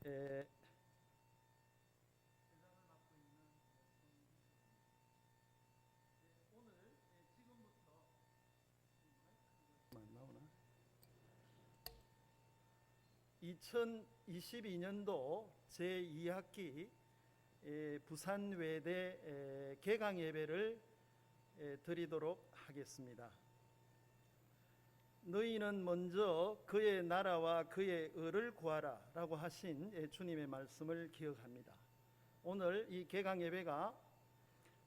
에, 나오나? 2022년도 제2학기 부산외대 개강 예배를 드리도록 하겠습니다. 너희는 먼저 그의 나라와 그의 의를 구하라 라고 하신 주님의 말씀을 기억합니다. 오늘 이 개강 예배가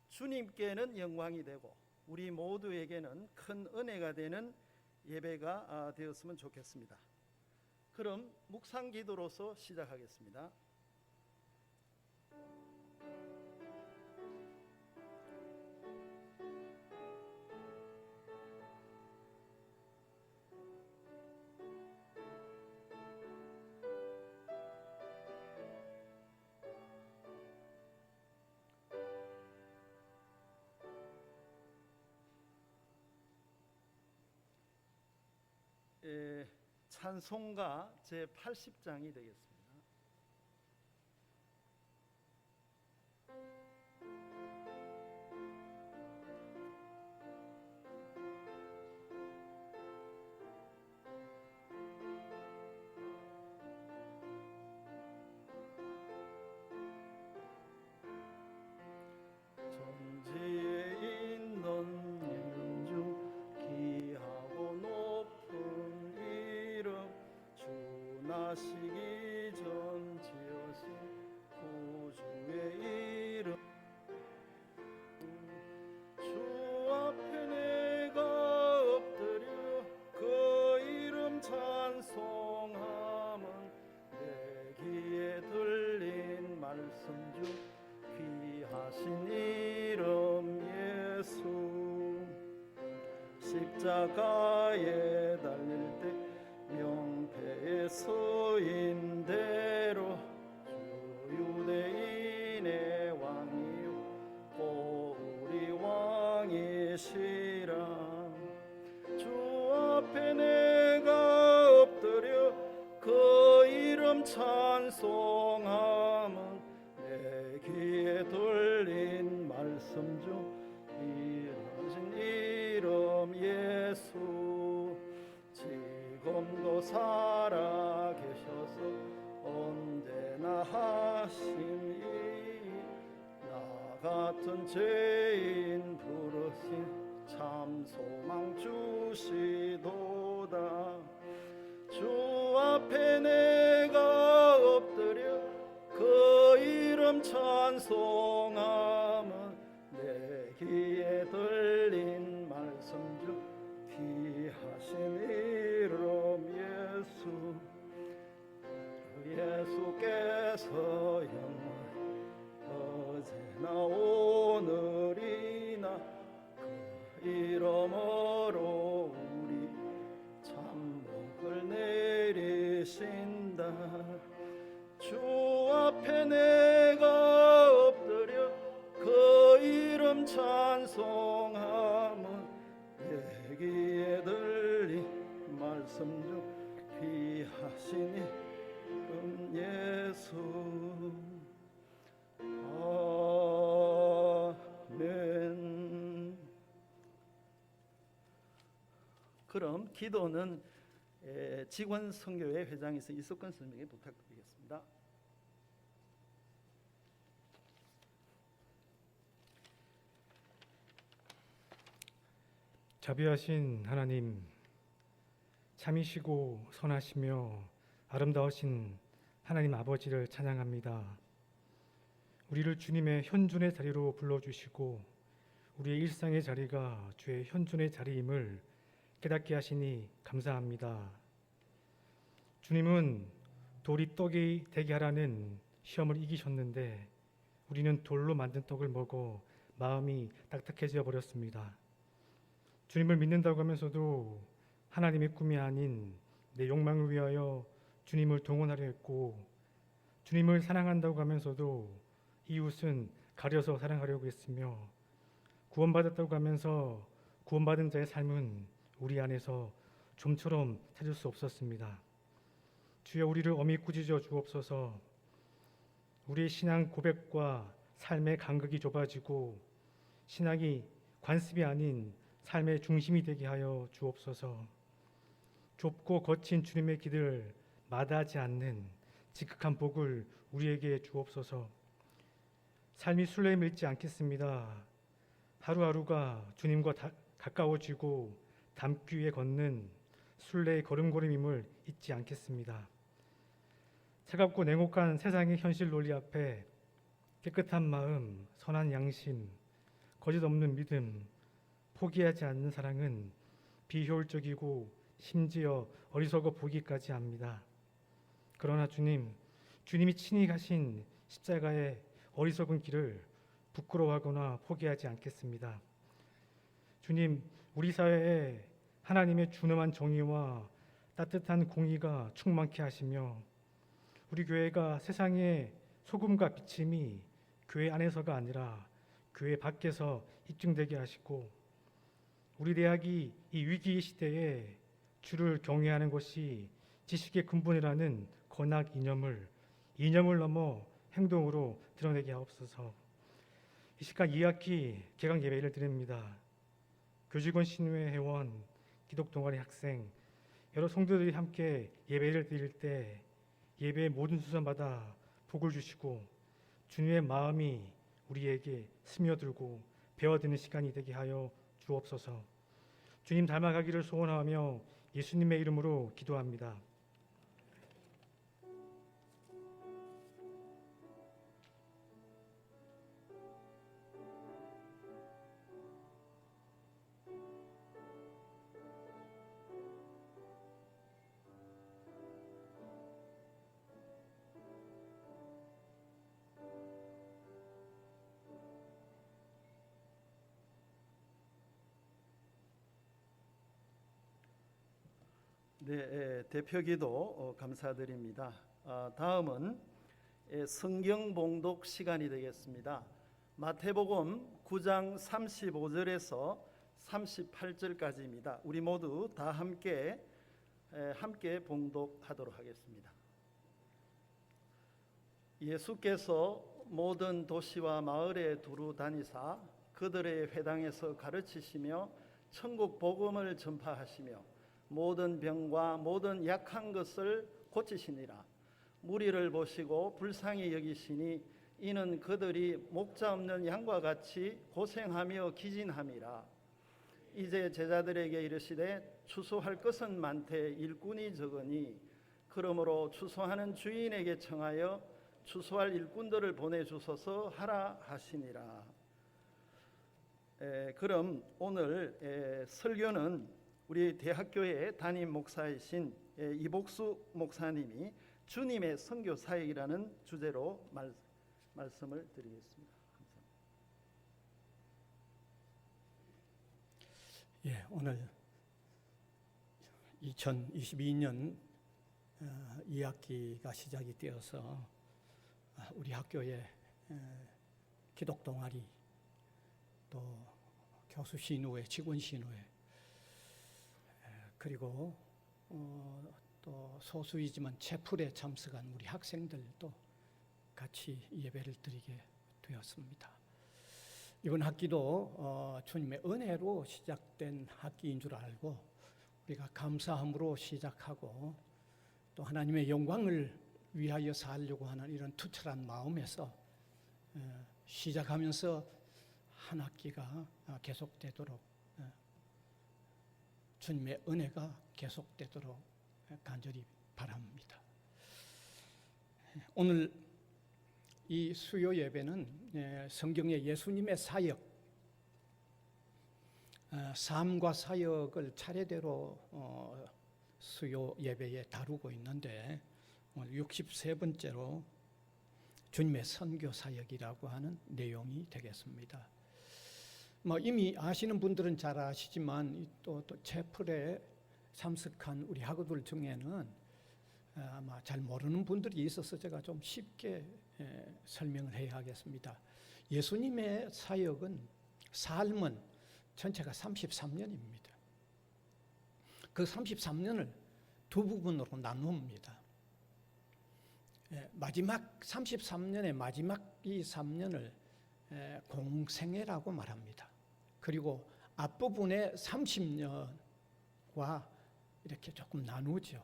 주님께는 영광이 되고 우리 모두에게는 큰 은혜가 되는 예배가 되었으면 좋겠습니다. 그럼 묵상 기도로서 시작하겠습니다. 찬송가 제80장이 되겠습니다. 천지에 있는 이름 중 귀하고 높은 이름, 주 나시기 전 지으신 구주의 이름. 주 앞에 내가 엎드려 그 이름 찬송함은 내 귀에 들린 말씀 중 귀하신 이름 예수. 십자가에 달릴 때 명패에 서인 대로 주 유대인의 왕이요 또 우리 왕이시라. 주 앞에 내가 엎드려 그 이름 찬송함은 내 귀에 들린 말씀 중 일하신 이름 예수. 지금도 살아 계셔서 언제나 하심이 나 같은 죄인 부르신 참 소망 주시도다. 주 앞에 내가 엎드려 그 이름 찬송함은 내 귀에 들린 말씀 중 귀하신 이름 예수. 예수께서 영원히 어제나 오늘이나 그 이름으로 우리 참복을 내리신다. 주 앞에 내가 엎드려 그 이름 찬송함은 내 귀에 들린 말씀 중 귀하신 이름 예수. 아멘. 그럼 기도는 직원 선교회 회장이신 이석근 선생님에게 부탁드리겠습니다. 자비하신 하나님, 참이시고 선하시며 아름다우신 하나님 아버지를 찬양합니다. 우리를 주님의 현존의 자리로 불러주시고 우리의 일상의 자리가 주의 현존의 자리임을 깨닫게 하시니 감사합니다. 주님은 돌이 떡이 되게 하라는 시험을 이기셨는데 우리는 돌로 만든 떡을 먹어 마음이 딱딱해져 버렸습니다. 주님을 믿는다고 하면서도 하나님의 꿈이 아닌 내 욕망을 위하여 주님을 동원하려 했고, 주님을 사랑한다고 하면서도 이웃은 가려서 사랑하려고 했으며, 구원받았다고 하면서 구원받은 자의 삶은 우리 안에서 좀처럼 찾을 수 없었습니다. 주여, 우리를 엄히 꾸짖어 주옵소서. 우리의 신앙 고백과 삶의 간극이 좁아지고 신앙이 관습이 아닌 삶의 중심이 되게 하여 주옵소서. 좁고 거친 주님의 길을 마다하지 않는 지극한 복을 우리에게 주옵소서. 삶이 순례에 밀지 않겠습니다. 하루하루가 주님과 가까워지고 담기 위해 걷는 순례의 걸음걸음임을 잊지 않겠습니다. 차갑고 냉혹한 세상의 현실 논리 앞에 깨끗한 마음, 선한 양심, 거짓 없는 믿음, 포기하지 않는 사랑은 비효율적이고 심지어 어리석어 보기까지 합니다. 그러나 주님이 친히 가신 십자가의 어리석은 길을 부끄러워하거나 포기하지 않겠습니다. 주님, 우리 사회에 하나님의 준엄한 정의와 따뜻한 공의가 충만케 하시며 우리 교회가 세상의 소금과 비침이 교회 안에서가 아니라 교회 밖에서 입증되게 하시고 우리 대학이 이 위기의 시대에 주를 경외하는 것이 지식의 근본이라는 건학 이념을 넘어 행동으로 드러내게 하옵소서. 이 시간 2학기 개강 예배를 드립니다. 교직원 신우회 회원, 기독 동아리 학생, 여러 성도들이 함께 예배를 드릴 때 예배의 모든 수선마다 복을 주시고 주님의 마음이 우리에게 스며들고 배워드는 시간이 되게 하여 주옵소서. 주님 닮아가기를 소원하며 예수님의 이름으로 기도합니다. 네, 대표기도 감사드립니다. 다음은 성경 봉독 시간이 되겠습니다. 마태복음 9장 35절에서 38절까지입니다. 우리 모두 다 함께 봉독하도록 하겠습니다. 예수께서 모든 도시와 마을에 두루 다니사 그들의 회당에서 가르치시며 천국 복음을 전파하시며 모든 병과 모든 약한 것을 고치시니라. 무리를 보시고 불쌍히 여기시니 이는 그들이 목자 없는 양과 같이 고생하며 기진함이라. 이제 제자들에게 이르시되 추수할 것은 많되 일꾼이 적으니 그러므로 추수하는 주인에게 청하여 추수할 일꾼들을 보내주소서 하라 하시니라. 그럼 오늘 설교는 우리 대학교의 담임 목사이신 이복수 목사님이 주님의 선교 사역이라는 주제로 말씀을 드리겠습니다. 감사합니다. 오늘 2022년 2학기가 시작이 되어서 우리 학교의 기독 동아리 또 교수 신우회, 직원 신우회 그리고 또 소수이지만 채플에 참석한 우리 학생들도 같이 예배를 드리게 되었습니다. 이번 학기도 주님의 은혜로 시작된 학기인 줄 알고 우리가 감사함으로 시작하고 또 하나님의 영광을 위하여 살려고 하는 이런 투철한 마음에서 시작하면서 한 학기가 계속되도록 주님의 은혜가 계속되도록 간절히 바랍니다. 오늘 이 수요 예배는 성경의 예수님의 사역, 삶과 사역을 차례대로 수요 예배에 다루고 있는데 오늘 63번째로 주님의 선교 사역이라고 하는 내용이 되겠습니다. 이미 아시는 분들은 잘 아시지만 또 채플에 참석한 우리 학우들 중에는 아마 잘 모르는 분들이 있어서 제가 좀 쉽게 설명을 해야 하겠습니다. 예수님의 사역은 삶은 전체가 33년입니다. 그 33년을 두 부분으로 나눕니다. 마지막 33년의 마지막 이 3년을 공생애라고 말합니다. 그리고 앞부분에 30년과 이렇게 조금 나누죠.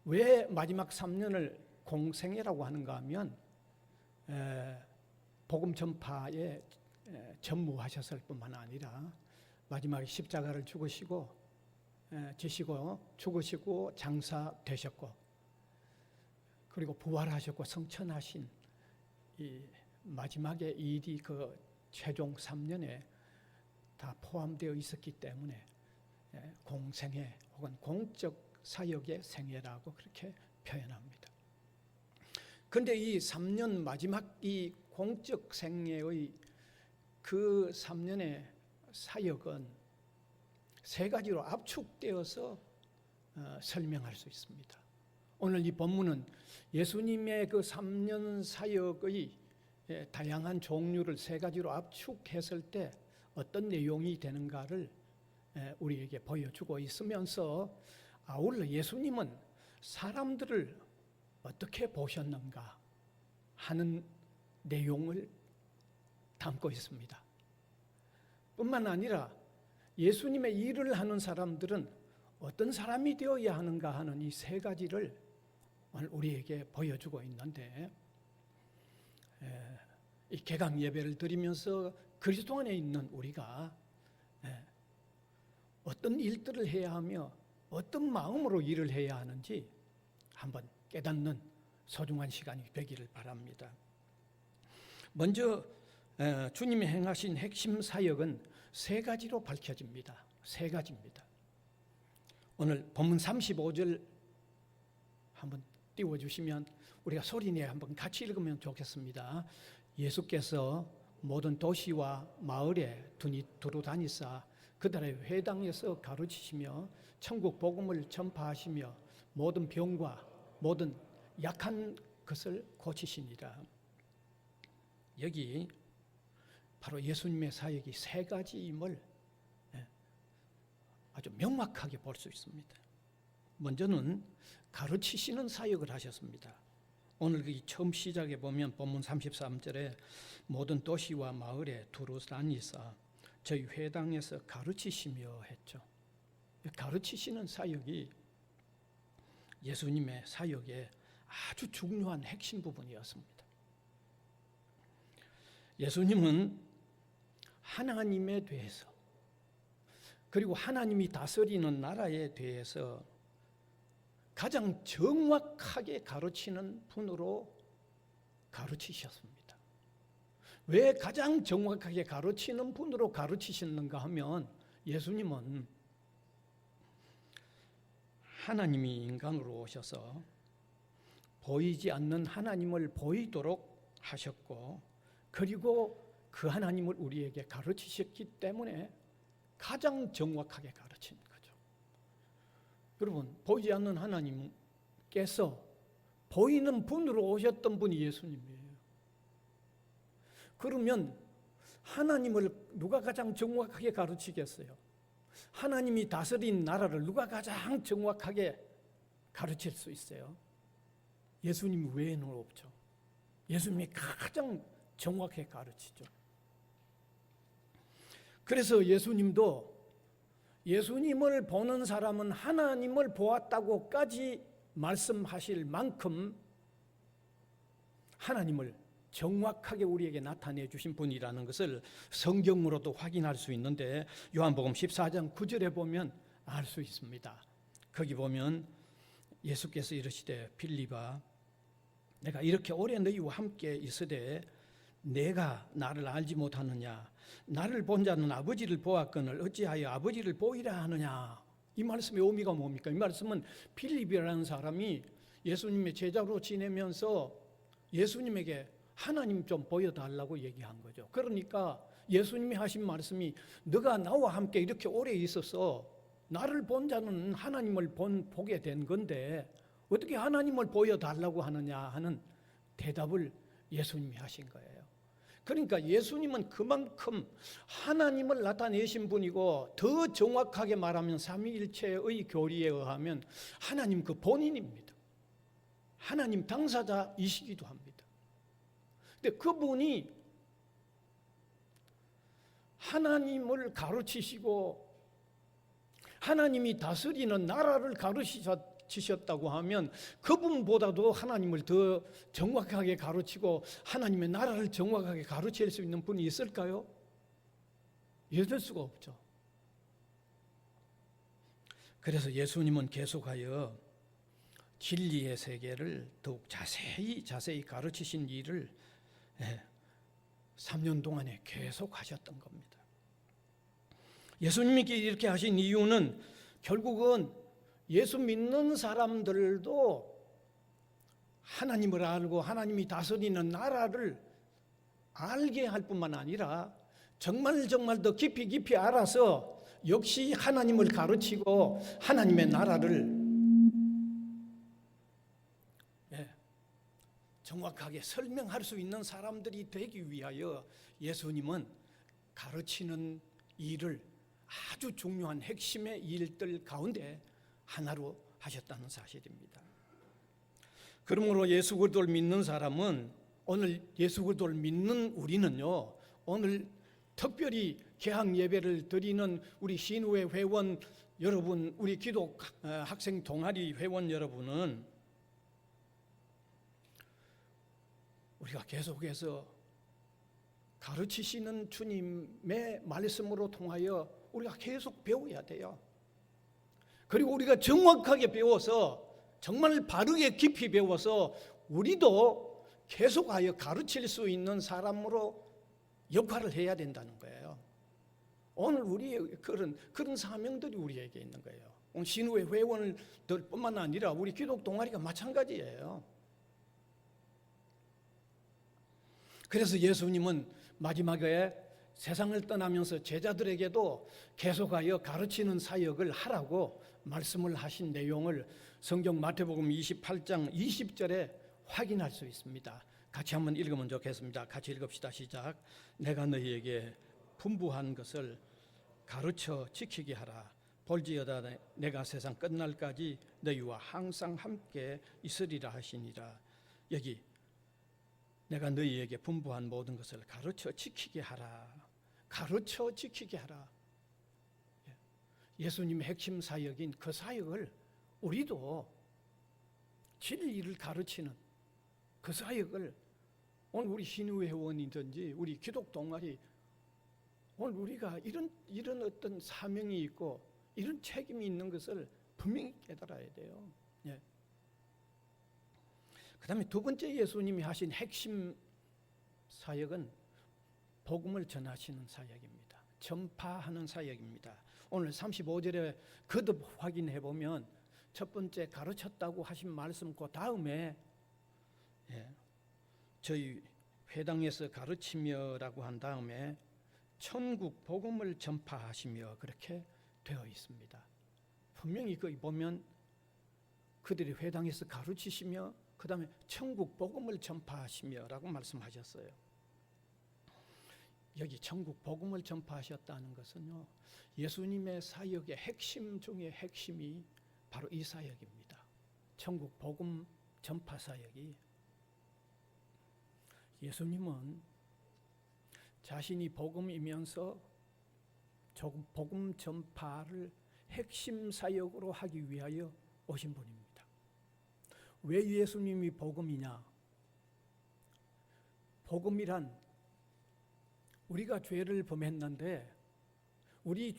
왜 마지막 3년을 공생애라고 하는가 하면 복음 전파에 전무하셨을 뿐만 아니라 마지막에 십자가를 지시고 죽으시고 장사되셨고 그리고 부활하셨고 성천하신 이 마지막에 일이 그 최종 3년에 다 포함되어 있었기 때문에 공생애 혹은 공적 사역의 생애라고 그렇게 표현합니다. 그런데 이 3년 마지막 이 공적 생애의 그 3년의 사역은 세 가지로 압축되어서 설명할 수 있습니다. 오늘 이 본문은 예수님의 그 3년 사역의 다양한 종류를 세 가지로 압축했을 때 어떤 내용이 되는가를 우리에게 보여주고 있으면서 아울러 예수님은 사람들을 어떻게 보셨는가 하는 내용을 담고 있습니다. 뿐만 아니라 예수님의 일을 하는 사람들은 어떤 사람이 되어야 하는가 하는 이 세 가지를 오늘 우리에게 보여주고 있는데 이 개강 예배를 드리면서 그리스도 안에 있는 우리가 어떤 일들을 해야 하며 어떤 마음으로 일을 해야 하는지 한번 깨닫는 소중한 시간이 되기를 바랍니다. 먼저 주님이 행하신 핵심 사역은 세 가지로 밝혀집니다. 세 가지입니다. 오늘 본문 35절 한번 띄워주시면 우리가 소리내 한번 같이 읽으면 좋겠습니다. 예수께서 모든 도시와 마을에 두루 다니사 그들의 회당에서 가르치시며 천국 복음을 전파하시며 모든 병과 모든 약한 것을 고치시니라. 여기 바로 예수님의 사역이 세 가지임을 아주 명확하게 볼 수 있습니다. 먼저는 가르치시는 사역을 하셨습니다. 오늘 그 처음 시작에 보면 본문 33절에 모든 도시와 마을에 두루 다니사 저희 회당에서 가르치시며 했죠. 가르치시는 사역이 예수님의 사역의 아주 중요한 핵심 부분이었습니다. 예수님은 하나님에 대해서 그리고 하나님이 다스리는 나라에 대해서 가장 정확하게 가르치는 분으로 가르치셨습니다. 왜 가장 정확하게 가르치는 분으로 가르치셨는가 하면 예수님은 하나님이 인간으로 오셔서 보이지 않는 하나님을 보이도록 하셨고 그리고 그 하나님을 우리에게 가르치셨기 때문에 가장 정확하게 가르친 거죠. 여러분, 보이지 않는 하나님께서 보이는 분으로 오셨던 분이 예수님이에요. 그러면 하나님을 누가 가장 정확하게 가르치겠어요? 하나님이 다스린 나라를 누가 가장 정확하게 가르칠 수 있어요? 예수님 외에는 없죠. 예수님이 가장 정확하게 가르치죠. 그래서 예수님도 예수님을 보는 사람은 하나님을 보았다고까지 말씀하실 만큼 하나님을 정확하게 우리에게 나타내 주신 분이라는 것을 성경으로도 확인할 수 있는데 요한복음 14장 9절에 보면 알 수 있습니다. 거기 보면 예수께서 이르시되 빌립아 내가 이렇게 오래 너희와 함께 있으되 내가 나를 알지 못하느냐 나를 본 자는 아버지를 보았거늘 어찌하여 아버지를 보이라 하느냐. 이 말씀의 의미가 뭡니까? 이 말씀은 빌립이라는 사람이 예수님의 제자로 지내면서 예수님에게 하나님 좀 보여달라고 얘기한 거죠. 그러니까 예수님이 하신 말씀이 너가 나와 함께 이렇게 오래 있어서 나를 본 자는 하나님을 보게 된 건데 어떻게 하나님을 보여달라고 하느냐 하는 대답을 예수님이 하신 거예요. 그러니까 예수님은 그만큼 하나님을 나타내신 분이고 더 정확하게 말하면 삼위일체의 교리에 의하면 하나님 그 본인입니다. 하나님 당사자이시기도 합니다. 근데 그분이 하나님을 가르치시고 하나님이 다스리는 나라를 가르치셨다고 하면 그분보다도 하나님을 더 정확하게 가르치고 하나님의 나라를 정확하게 가르칠 수 있는 분이 있을까요? 있을 수가 없죠. 그래서 예수님은 계속하여 진리의 세계를 더욱 자세히 가르치신 일을 3년 동안에 계속 하셨던 겁니다. 예수님이 이렇게 하신 이유는 결국은 예수 믿는 사람들도 하나님을 알고 하나님이 다스리는 나라를 알게 할 뿐만 아니라 정말 더 깊이 알아서 역시 하나님을 가르치고 하나님의 나라를 정확하게 설명할 수 있는 사람들이 되기 위하여 예수님은 가르치는 일을 아주 중요한 핵심의 일들 가운데 하나로 하셨다는 사실입니다. 그러므로 예수 그리스도를 믿는 사람은 오늘 예수 그리스도를 믿는 우리는요, 오늘 특별히 개학 예배를 드리는 우리 신우회 회원 여러분, 우리 기독 학생 동아리 회원 여러분은 우리가 계속해서 가르치시는 주님의 말씀으로 통하여 우리가 계속 배워야 돼요. 그리고 우리가 정확하게 배워서 정말 바르게 깊이 배워서 우리도 계속하여 가르칠 수 있는 사람으로 역할을 해야 된다는 거예요. 오늘 우리의 그런 사명들이 우리에게 있는 거예요. 오늘 신우회 회원들뿐만 아니라 우리 기독 동아리가 마찬가지예요. 그래서 예수님은 마지막에 세상을 떠나면서 제자들에게도 계속하여 가르치는 사역을 하라고 말씀을 하신 내용을 성경 마태복음 28장 20절에 확인할 수 있습니다. 같이 한번 읽으면 좋겠습니다. 같이 읽읍시다. 시작. 내가 너희에게 분부한 것을 가르쳐 지키게 하라. 볼지어다 내가 세상 끝날까지 너희와 항상 함께 있으리라 하시니라. 여기 내가 너희에게 분부한 모든 것을 가르쳐 지키게 하라. 가르쳐 지키게 하라. 예수님의 핵심 사역인 그 사역을 우리도 진리를 가르치는 그 사역을 오늘 우리 신우회 회원이든지 우리 기독 동아리 오늘 우리가 이런 어떤 사명이 있고 이런 책임이 있는 것을 분명히 깨달아야 돼요. 예. 그 다음에 두 번째 예수님이 하신 핵심 사역은 복음을 전하시는 사역입니다. 전파하는 사역입니다. 오늘 35절에 거듭 확인해 보면 첫 번째 가르쳤다고 하신 말씀 그 다음에 저희 회당에서 가르치며라고 한 다음에 천국 복음을 전파하시며 그렇게 되어 있습니다. 분명히 거기 보면 그들이 회당에서 가르치시며 그 다음에 천국 복음을 전파하시며라고 말씀하셨어요. 여기 천국 복음을 전파하셨다는 것은요, 예수님의 사역의 핵심 중에 핵심이 바로 이 사역입니다. 천국 복음 전파 사역이 예수님은 자신이 복음이면서 복음 전파를 핵심 사역으로 하기 위하여 오신 분입니다. 왜 예수님이 복음이냐? 복음이란 우리가 죄를 범했는데 우리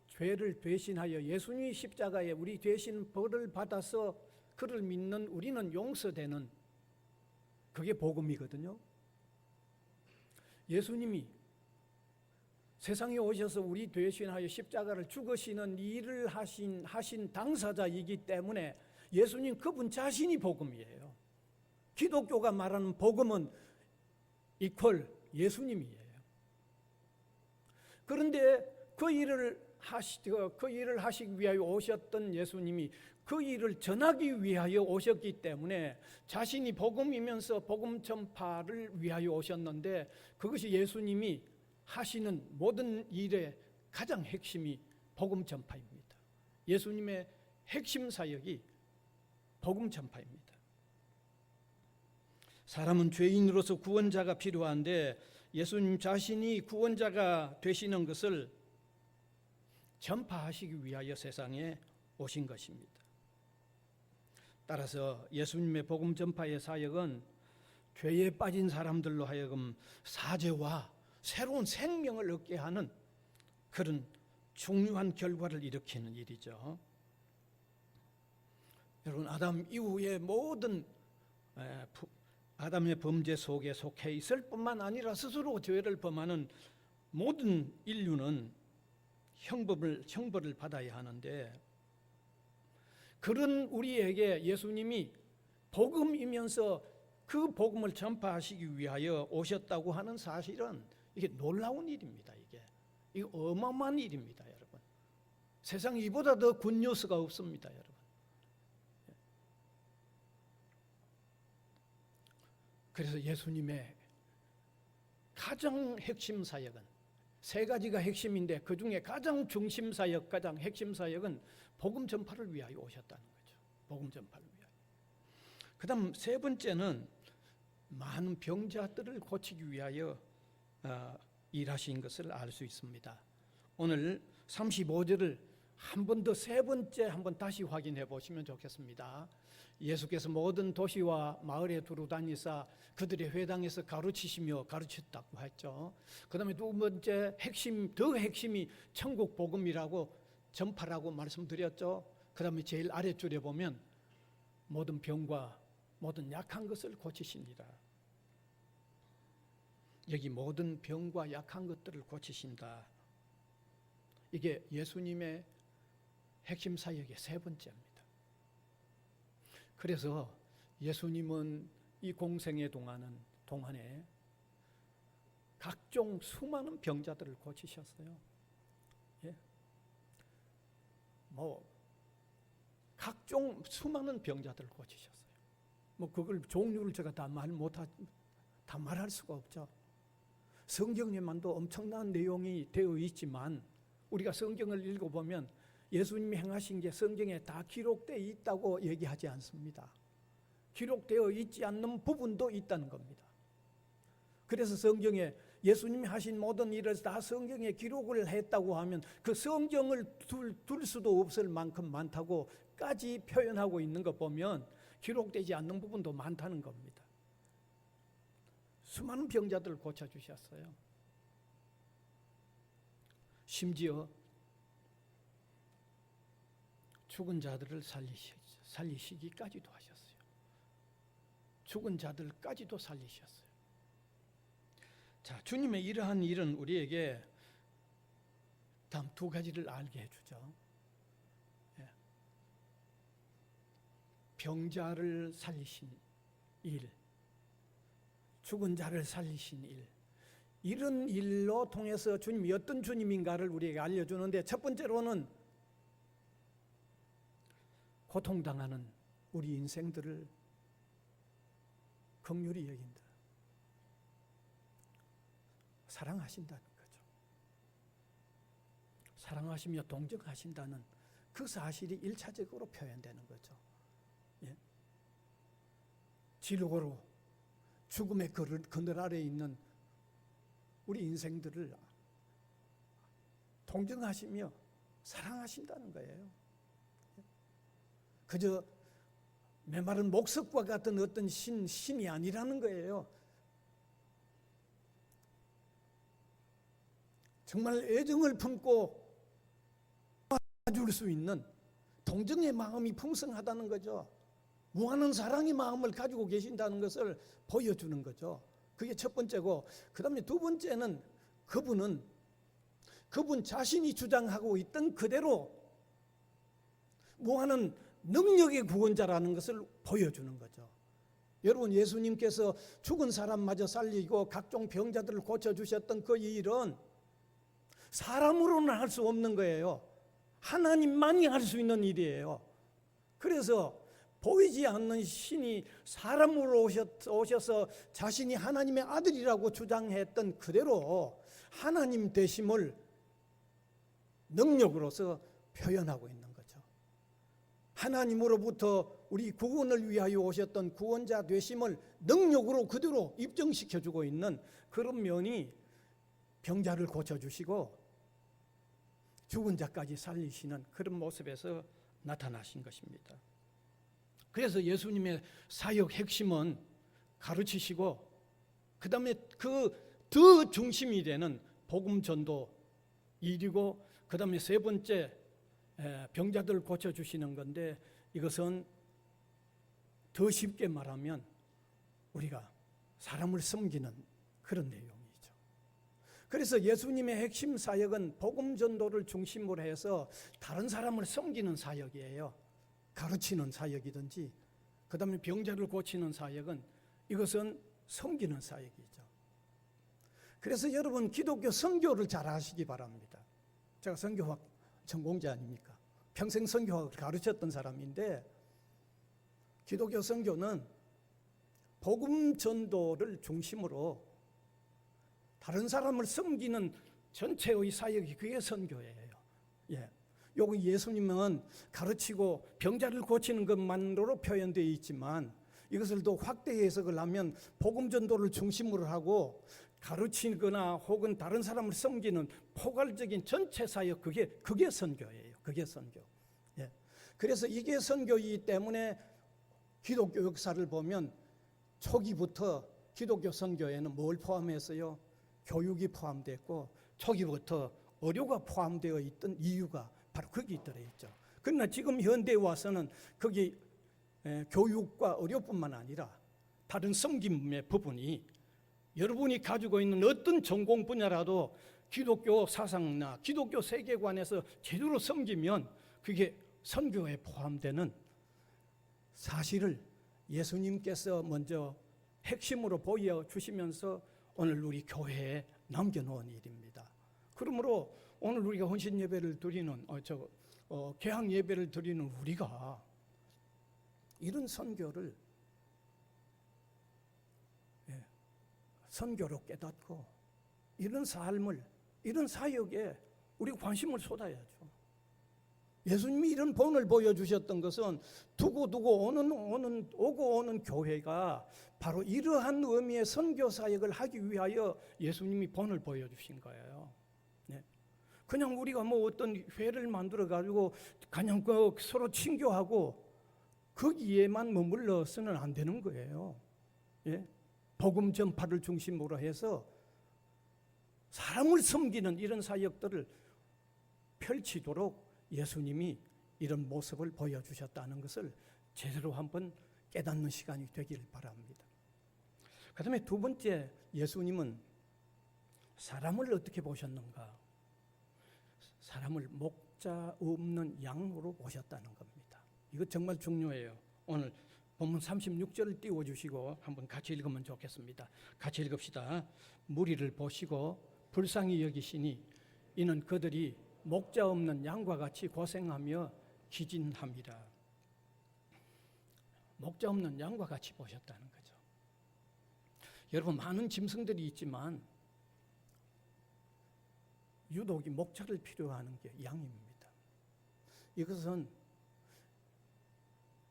죄를 대신하여 예수님이 십자가에 우리 대신 벌을 받아서 그를 믿는 우리는 용서되는 그게 복음이거든요. 예수님이 세상에 오셔서 우리 대신하여 십자가를 죽으시는 일을 하신 당사자이기 때문에 예수님 그분 자신이 복음이에요. 기독교가 말하는 복음은 이퀄 예수님이에요. 그런데 그 일을 하시기 위하여 오셨던 예수님이 그 일을 전하기 위하여 오셨기 때문에 자신이 복음이면서 복음 전파를 위하여 오셨는데 그것이 예수님이 하시는 모든 일의 가장 핵심이 복음 전파입니다. 예수님의 핵심 사역이 복음 전파입니다. 사람은 죄인으로서 구원자가 필요한데 예수님 자신이 구원자가 되시는 것을 전파하시기 위하여 세상에 오신 것입니다. 따라서 예수님의 복음 전파의 사역은 죄에 빠진 사람들로 하여금 사죄와 새로운 생명을 얻게 하는 그런 중요한 결과를 일으키는 일이죠. 여러분, 아담 이후의 모든 아담의 범죄 속에 속해 있을 뿐만 아니라 스스로 죄를 범하는 모든 인류는 형벌을 받아야 하는데, 그런 우리에게 예수님이 복음이면서 그 복음을 전파하시기 위하여 오셨다고 하는 사실은 이게 놀라운 일입니다. 이게 어마어마한 일입니다, 여러분. 세상에 이보다 더 굿뉴스가 없습니다, 여러분. 그래서 예수님의 가장 핵심 사역은 세 가지가 핵심인데, 그 중에 가장 중심 사역, 가장 핵심 사역은 복음 전파를 위하여 오셨다는 거죠. 복음 전파를 위하여. 그다음 세 번째는 많은 병자들을 고치기 위하여 일하신 것을 알 수 있습니다. 오늘 35절을 한 번 더, 세 번째 한번 다시 확인해 보시면 좋겠습니다. 예수께서 모든 도시와 마을에 두루 다니사 그들의 회당에서 가르치시며 가르쳤다고 했죠. 그 다음에 두 번째 더 핵심이 천국 복음이라고 전파라고 말씀드렸죠. 그 다음에 제일 아랫줄에 보면 모든 병과 모든 약한 것을 고치시니라. 여기 모든 병과 약한 것들을 고치신다. 이게 예수님의 핵심 사역의 세 번째입니다. 그래서 예수님은 이 공생의 동안에 각종 수많은 병자들을 고치셨어요. 예? 각종 수많은 병자들을 고치셨어요. 그걸 종류를 제가 다 말할 수가 없죠. 성경에만도 엄청난 내용이 되어 있지만 우리가 성경을 읽어보면 예수님이 행하신 게 성경에 다 기록되어 있다고 얘기하지 않습니다. 기록되어 있지 않는 부분도 있다는 겁니다. 그래서 성경에 예수님이 하신 모든 일을 다 성경에 기록을 했다고 하면 그 성경을 둘 수도 없을 만큼 많다고까지 표현하고 있는 거 보면 기록되지 않는 부분도 많다는 겁니다. 수많은 병자들을 고쳐주셨어요. 심지어 죽은 자들을 살리시기까지도 하셨어요. 죽은 자들까지도 살리셨어요. 자, 주님의 이러한 일은 우리에게 다음 두 가지를 알게 해주죠. 병자를 살리신 일, 죽은 자를 살리신 일, 이런 일로 통해서 주님이 어떤 주님인가를 우리에게 알려주는데, 첫 번째로는 고통당하는 우리 인생들을 긍휼히 여긴다. 사랑하신다는 거죠. 사랑하시며 동정하신다는 그 사실이 1차적으로 표현되는 거죠. 예? 지옥으로 죽음의 그늘 아래에 있는 우리 인생들을 동정하시며 사랑하신다는 거예요. 그저 메마른 목석과 같은 어떤 신이 아니라는 거예요. 정말 애정을 품고 도와줄 수 있는 동정의 마음이 풍성하다는 거죠. 무한한 사랑의 마음을 가지고 계신다는 것을 보여주는 거죠. 그게 첫 번째고, 그 다음에 두 번째는 그분 자신이 주장하고 있던 그대로 무한한 능력의 구원자라는 것을 보여주는 거죠. 여러분, 예수님께서 죽은 사람마저 살리고 각종 병자들을 고쳐주셨던 그 일은 사람으로는 할 수 없는 거예요. 하나님만이 할 수 있는 일이에요. 그래서 보이지 않는 신이 사람으로 오셔서 자신이 하나님의 아들이라고 주장했던 그대로 하나님 되심을 능력으로서 표현하고 있는 거죠. 하나님으로부터 우리 구원을 위하여 오셨던 구원자 되심을 능력으로 그대로 입증시켜주고 있는 그런 면이 병자를 고쳐주시고 죽은 자까지 살리시는 그런 모습에서 나타나신 것입니다. 그래서 예수님의 사역 핵심은 가르치시고 그 다음에 그 더 중심이 되는 복음 전도 일이고 그 다음에 세 번째 병자들을 고쳐주시는 건데 이것은 더 쉽게 말하면 우리가 사람을 섬기는 그런 내용이죠. 그래서 예수님의 핵심 사역은 복음 전도를 중심으로 해서 다른 사람을 섬기는 사역이에요. 가르치는 사역이든지 그 다음에 병자를 고치는 사역은 이것은 섬기는 사역이죠. 그래서 여러분 기독교 선교를 잘 하시기 바랍니다. 제가 선교학 전공자 아닙니까? 평생 선교학을 가르쳤던 사람인데 기독교 선교는 복음 전도를 중심으로 다른 사람을 섬기는 전체의 사역이 그게 선교예요. 예. 여기 예수님은 가르치고 병자를 고치는 것만으로 표현되어 있지만 이것을 더 확대 해석을 하면 복음 전도를 중심으로 하고 가르치거나 혹은 다른 사람을 섬기는 포괄적인 전체 사역 그게 선교예요. 그게 선교. 예. 그래서 이게 선교이기 때문에 기독교 역사를 보면 초기부터 기독교 선교에는 뭘 포함했어요? 교육이 포함됐고 초기부터 의료가 포함되어 있던 이유가 바로 거기 들어있죠. 그러나 지금 현대에 와서는 거기 교육과 의료뿐만 아니라 다른 섬김의 부분이 여러분이 가지고 있는 어떤 전공 분야라도 기독교 사상이나 기독교 세계관에서 제대로 섬기면 그게 선교에 포함되는 사실을 예수님께서 먼저 핵심으로 보여주시면서 오늘 우리 교회에 남겨놓은 일입니다. 그러므로 오늘 우리가 헌신 예배를 드리는 개항 예배를 드리는 우리가 이런 선교를 선교로 깨닫고 이런 삶을 이런 사역에 우리 관심을 쏟아야죠. 예수님이 이런 본을 보여주셨던 것은 두고두고 오고 오는 교회가 바로 이러한 의미의 선교 사역을 하기 위하여 예수님이 본을 보여주신 거예요. 네. 그냥 우리가 뭐 어떤 회를 만들어 가지고 그냥 서로 친교하고 거기에만 머물러서는 안 되는 거예요. 예? 복음 전파를 중심으로 해서 사람을 섬기는 이런 사역들을 펼치도록 예수님이 이런 모습을 보여주셨다는 것을 제대로 한번 깨닫는 시간이 되길 바랍니다. 그 다음에 두 번째, 예수님은 사람을 어떻게 보셨는가? 사람을 목자 없는 양으로 보셨다는 겁니다. 이거 정말 중요해요. 오늘 본문 36절을 띄워주시고 한번 같이 읽으면 좋겠습니다. 같이 읽읍시다. 무리를 보시고 불쌍히 여기시니 이는 그들이 목자 없는 양과 같이 고생하며 기진함이라. 목자 없는 양과 같이 보셨다는 거죠. 여러분, 많은 짐승들이 있지만 유독이 목자를 필요하는 게 양입니다. 이것은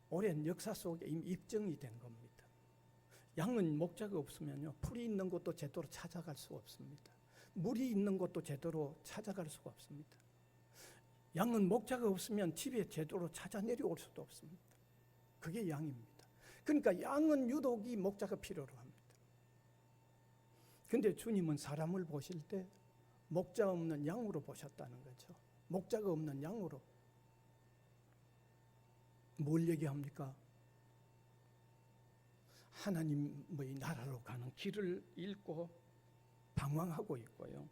오랜 역사 속에 이미 입증이 된 겁니다. 양은 목자가 없으면요, 풀이 있는 곳도 제대로 찾아갈 수가 없습니다. 물이 있는 곳도 제대로 찾아갈 수가 없습니다. 양은 목자가 없으면 집에 제대로 찾아 내려올 수도 없습니다. 그게 양입니다. 그러니까 양은 유독이 목자가 필요로 합니다. 그런데 주님은 사람을 보실 때 목자 없는 양으로 보셨다는 거죠. 목자가 없는 양으로. 뭘 얘기합니까? 하나님의 나라로 가는 길을 잃고 방황하고 있고요.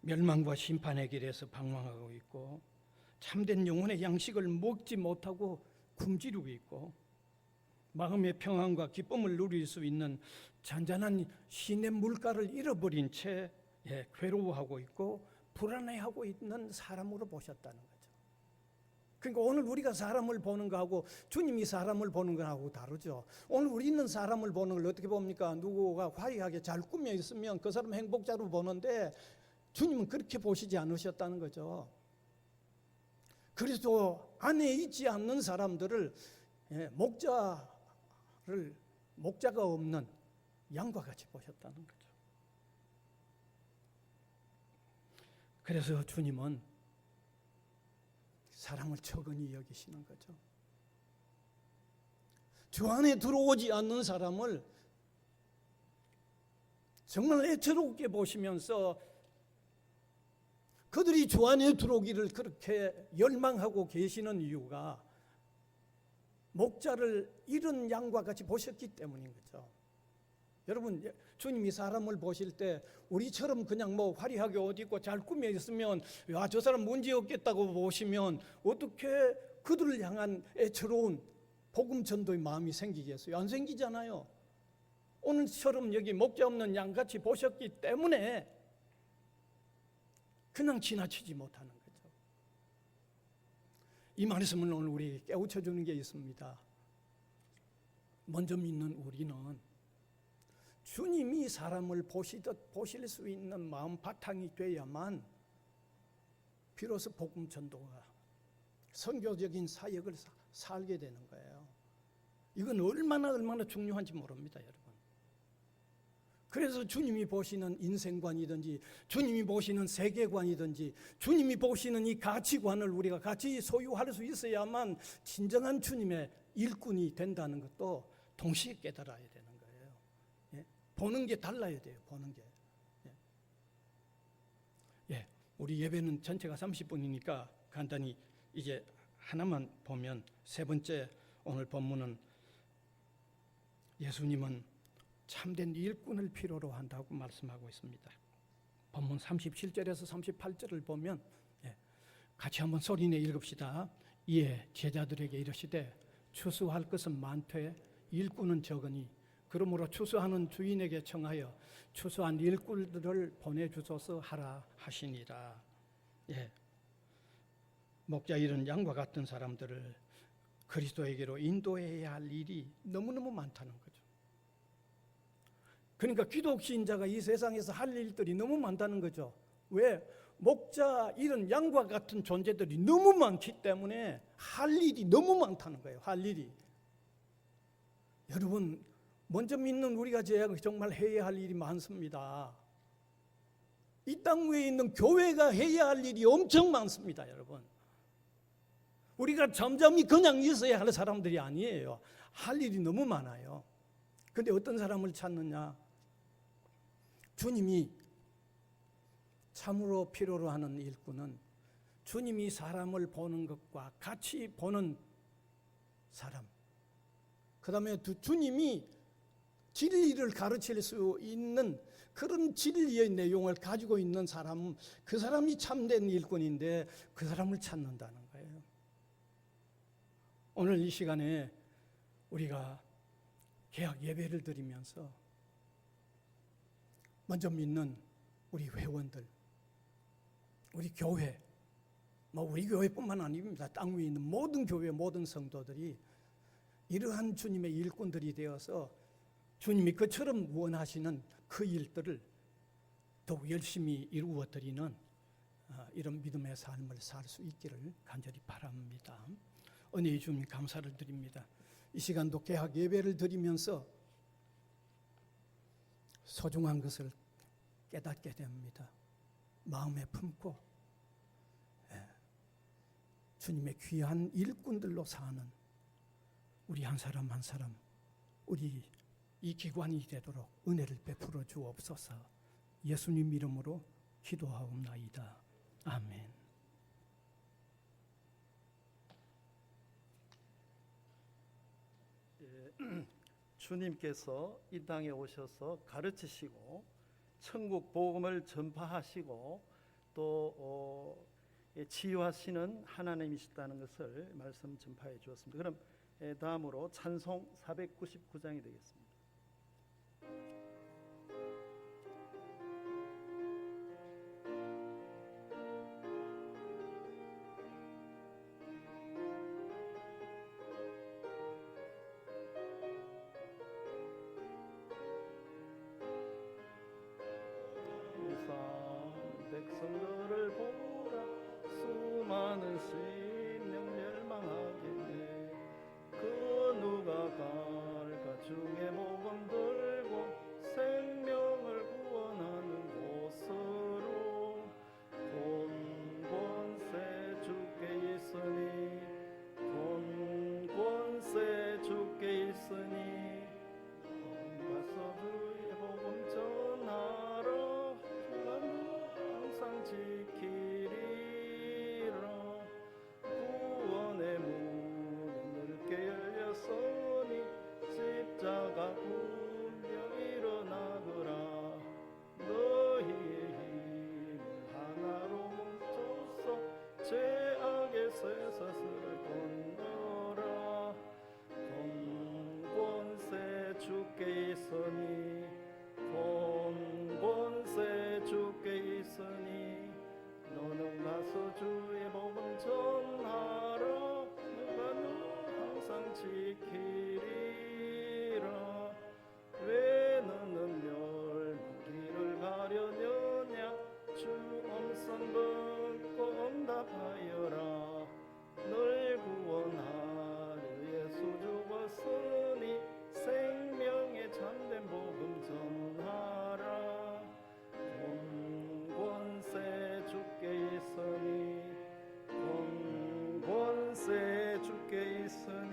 멸망과 심판의 길에서 방황하고 있고 참된 영혼의 양식을 먹지 못하고 굶주리고 있고 마음의 평안과 기쁨을 누릴 수 있는 잔잔한 신의 물가를 잃어버린 채 괴로워하고 있고 불안해하고 있는 사람으로 보셨다는 거죠. 그러니까 오늘 우리가 사람을 보는 거하고 주님이 사람을 보는 거하고 다르죠. 오늘 우리는 사람을 보는 걸 어떻게 봅니까? 누구가 화려하게 잘 꾸며 있으면 그 사람 행복자로 보는데 주님은 그렇게 보시지 않으셨다는 거죠. 그리스도 안에 있지 않는 사람들을 목자가 없는 양과 같이 보셨다는 거죠. 그래서 주님은 사람을 적은히 여기시는 거죠. 주 안에 들어오지 않는 사람을 정말 애처롭게 보시면서 그들이 주 안에 들어오기를 그렇게 열망하고 계시는 이유가 목자를 잃은 양과 같이 보셨기 때문인 거죠. 여러분, 주님이 사람을 보실 때 우리처럼 그냥 뭐 화려하게 옷 입고 잘 꾸며 있으면 야, 저 사람 문제 없겠다고 보시면 어떻게 그들을 향한 애처로운 복음 전도의 마음이 생기겠어요? 안 생기잖아요. 오늘처럼 여기 목자 없는 양같이 보셨기 때문에 그냥 지나치지 못하는 거죠. 이 말씀을 오늘 우리 깨우쳐 주는 게 있습니다. 먼저 믿는 우리는 주님이 사람을 보시듯 보실 수 있는 마음 바탕이 돼야만 비로소 복음 전도가 선교적인 사역을 살게 되는 거예요. 이건 얼마나 중요한지 모릅니다, 여러분. 그래서 주님이 보시는 인생관이든지 주님이 보시는 세계관이든지 주님이 보시는 이 가치관을 우리가 같이 소유할 수 있어야만 진정한 주님의 일꾼이 된다는 것도 동시에 깨달아야 되는 거예요. 예? 보는 게 달라야 돼요. 보는 게. 예. 우리 예배는 전체가 30분이니까 간단히 이제 하나만 보면 세 번째 오늘 본문은 예수님은 참된 일꾼을 필요로 한다고 말씀하고 있습니다. 본문 37절에서 38절을 보면 같이 한번 소리내 읽읍시다. 이에 제자들에게 이르시되 추수할 것은 많되 일꾼은 적으니 그러므로 추수하는 주인에게 청하여 추수한 일꾼들을 보내주소서 하라 하시니라. 목자 잃은 양과 같은 사람들을 그리스도에게로 인도해야 할 일이 너무너무 많다는 거죠. 그러니까 기독신자가 이 세상에서 할 일들이 너무 많다는 거죠. 왜? 목자 잃은 양과 같은 존재들이 너무 많기 때문에 할 일이 너무 많다는 거예요. 할 일이. 여러분, 먼저 믿는 우리가 정말 해야 할 일이 많습니다. 이 땅 위에 있는 교회가 해야 할 일이 엄청 많습니다, 여러분. 우리가 점점이 그냥 있어야 할 사람들이 아니에요. 할 일이 너무 많아요. 근데 어떤 사람을 찾느냐? 주님이 참으로 필요로 하는 일꾼은 주님이 사람을 보는 것과 같이 보는 사람. 그 다음에 주님이 진리를 가르칠 수 있는 그런 진리의 내용을 가지고 있는 사람, 그 사람이 참된 일꾼인데 그 사람을 찾는다는 거예요. 오늘 이 시간에 우리가 개학 예배를 드리면서 먼저 믿는 우리 회원들, 우리 교회, 우리 교회뿐만 아닙니다. 땅 위에 있는 모든 교회, 모든 성도들이 이러한 주님의 일꾼들이 되어서 주님이 그처럼 원하시는 그 일들을 더욱 열심히 이루어드리는 이런 믿음의 삶을 살 수 있기를 간절히 바랍니다. 은혜의 주님 감사를 드립니다. 이 시간도 개학 예배를 드리면서 소중한 것을 깨닫게 됩니다. 마음에 품고 주님의 귀한 일꾼들로 사는 우리 한 사람 한 사람, 우리 이 기관이 되도록 은혜를 베풀어 주옵소서. 예수님 이름으로 기도하옵나이다. 아멘. 주님께서 이 땅에 오셔서 가르치시고 천국 복음을 전파하시고 또 치유하시는 하나님이시다는 것을 말씀 전파해 주었습니다. 그럼 다음으로 찬송 499장이 되겠습니다. 백성들을 보라 수많은 지키리라. 왜 너는 멸망길을 가려느냐. 주 음성 듣고 응답하여라. 널 구원하려 예수 죽었으니 생명의 참된 복음 전하라. 온 권세 주께 있으니 온 권세 주께 있으니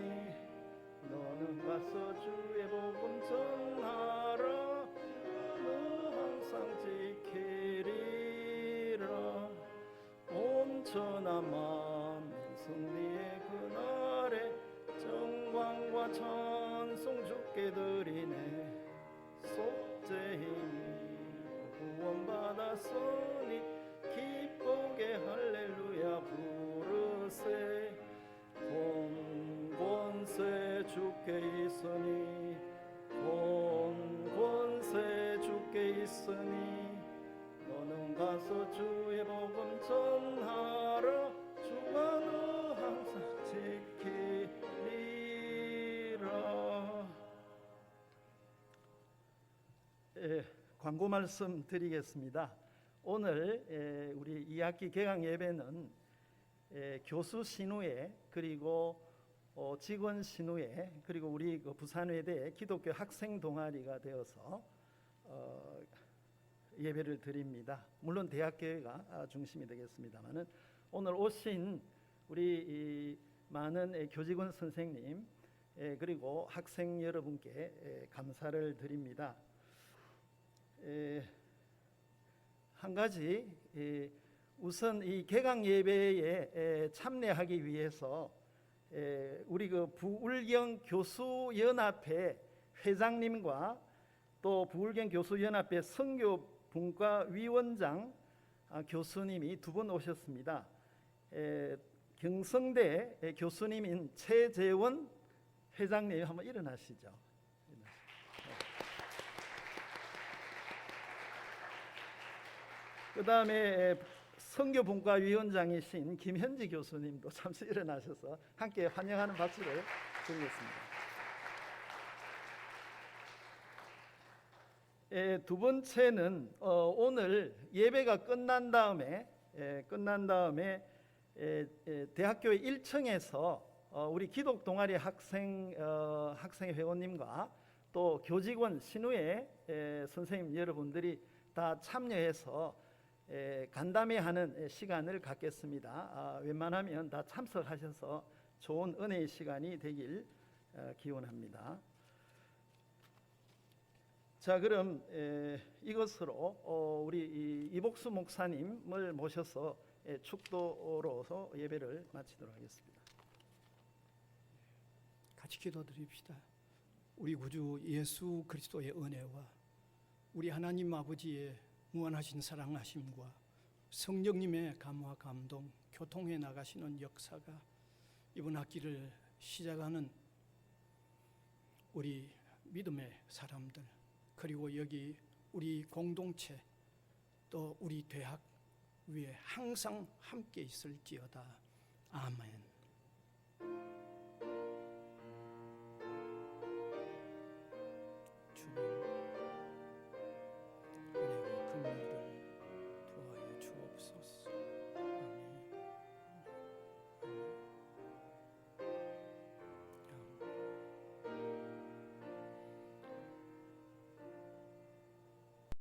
너는 가서 주의 복음 전하라. 너 항상 지키리라. 온 천하 만민 승리의 그날에 정광과 찬송 주께 드리네. 속죄 힘이 구원받았으니 기쁘게 할렐루야 부르세. 온 권세 주께 있으니 온 권세 주께 있으니 너는 가서 주의 복음 전하라. 주가 너 항상 지키리라. 광고 말씀 드리겠습니다. 오늘 우리 2학기 개강 예배는 교수 신우회 그리고 직원 신우회 그리고 우리 부산외대 기독교 학생 동아리가 되어서 예배를 드립니다. 물론 대학교회가 중심이 되겠습니다만은 오늘 오신 우리 많은 교직원 선생님 그리고 학생 여러분께 감사를 드립니다. 한 가지 우선 이 개강 예배에 참여하기 위해서 우리 부울경 교수연합회 회장님과 또 부울경 교수연합회 선교분과위원장 교수님이 두 분 오셨습니다. 경성대 교수님인 최재원 회장님 한번 일어나시죠. 그 다음에 선교분과위원장이신 김현지 교수님도 잠시 일어나셔서 함께 환영하는 박수를 드리겠습니다. 두 번째는 오늘 예배가 끝난 다음에 대학교 1층에서 우리 기독 동아리 학생 회원님과 또 교직원 신우회 선생님 여러분들이 다 참여해서 간담회하는 시간을 갖겠습니다. 웬만하면 다 참석하셔서 좋은 은혜의 시간이 되길 기원합니다. 자, 그럼 이것으로 우리 이복수 목사님을 모셔서 축도로서 예배를 마치도록 하겠습니다. 같이 기도드립시다. 우리 구주 예수 그리스도의 은혜와 우리 하나님 아버지의 무한하신 사랑하심과 성령님의 감화 감동 교통해 나가시는 역사가 이번 학기를 시작하는 우리 믿음의 사람들 그리고 여기 우리 공동체 또 우리 대학 위에 항상 함께 있을지어다. 아멘.